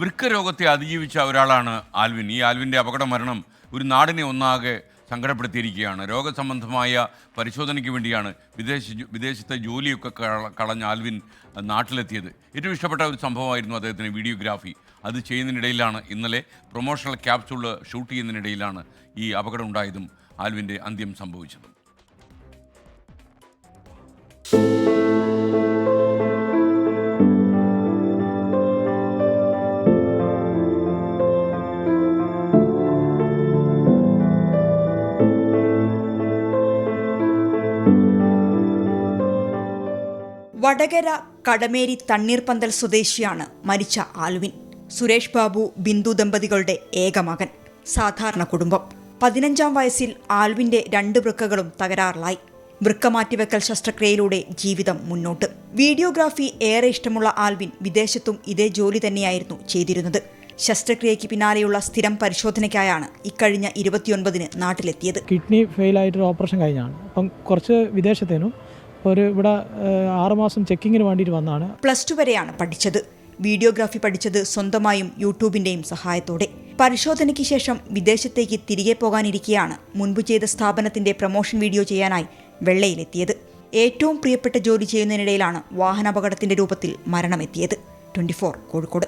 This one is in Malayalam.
വൃക്കരോഗത്തെ അതിജീവിച്ച ഒരാളാണ് ആൽവിൻ. ഈ ആൽവിൻ്റെ അപകട മരണം ഒരു നാടിനെ ഒന്നാകെ സങ്കടപ്പെടുത്തിയിരിക്കുകയാണ്. രോഗസംബന്ധമായ പരിശോധനയ്ക്ക് വേണ്ടിയാണ് വിദേശത്തെ ജോലിയൊക്കെ കളഞ്ഞ ആൽവിൻ നാട്ടിലെത്തിയത്. ഏറ്റവും ഇഷ്ടപ്പെട്ട ഒരു സംഭവമായിരുന്നു അദ്ദേഹത്തിന് വീഡിയോഗ്രാഫി. അത് ചെയ്യുന്നതിനിടയിലാണ് ഇന്നലെ പ്രൊമോഷണൽ ക്യാപ്സ്യൂൾ ഷൂട്ട് ചെയ്യുന്നതിനിടയിലാണ് ഈ അപകടം ഉണ്ടായതും ആൽവിൻ്റെ അന്ത്യം സംഭവിച്ചതും. വടകര കടമേരി തണ്ണീർപന്തൽ സ്വദേശിയാണ് മരിച്ച ആൽവിൻ. സുരേഷ് ബാബു ബിന്ദു ദമ്പതികളുടെ ഏക മകൻ. സാധാരണ കുടുംബം. 15-ാം വയസ്സിൽ ആൽവിന്റെ 2 വൃക്കകളും തകരാറിലായി. വൃക്ക മാറ്റിവെക്കൽ ശസ്ത്രക്രിയയിലൂടെ ജീവിതം മുന്നോട്ട്. വീഡിയോഗ്രാഫി ഏറെ ഇഷ്ടമുള്ള ആൽവിൻ വിദേശത്തും ഇതേ ജോലി തന്നെയായിരുന്നു ചെയ്തിരുന്നത്. ശസ്ത്രക്രിയയ്ക്ക് പിന്നാലെയുള്ള സ്ഥിരം പരിശോധനയ്ക്കായാണ് ഇക്കഴിഞ്ഞ 29-ന് നാട്ടിലെത്തിയത്. കിഡ്നി ഫെയിലായിട്ടൊരു ഓപ്പറേഷൻ കഴിഞ്ഞാണ്. അപ്പം കുറച്ച് വിദേശത്തേനും ഇവിടെ 6 മാസം ചെക്കിങ്ങിന് വേണ്ടിയിട്ട് വന്നാണ്. +2 വരെയാണ് പഠിച്ചത്. വീഡിയോഗ്രാഫി പഠിച്ചത് സ്വന്തമായും യൂട്യൂബിന്റെയും സഹായത്തോടെ. പരിശോധനയ്ക്ക് ശേഷം വിദേശത്തേക്ക് തിരികെ പോകാനിരിക്കെയാണ് മുൻപ് ചെയ്ത സ്ഥാപനത്തിന്റെ പ്രൊമോഷൻ വീഡിയോ ചെയ്യാനായി വെള്ളയിലെത്തിയത്. ഏറ്റവും പ്രിയപ്പെട്ട ജോലി ചെയ്യുന്നതിനിടയിലാണ് വാഹനാപകടത്തിന്റെ രൂപത്തിൽ മരണമെത്തിയത്. 24 കോഴിക്കോട്.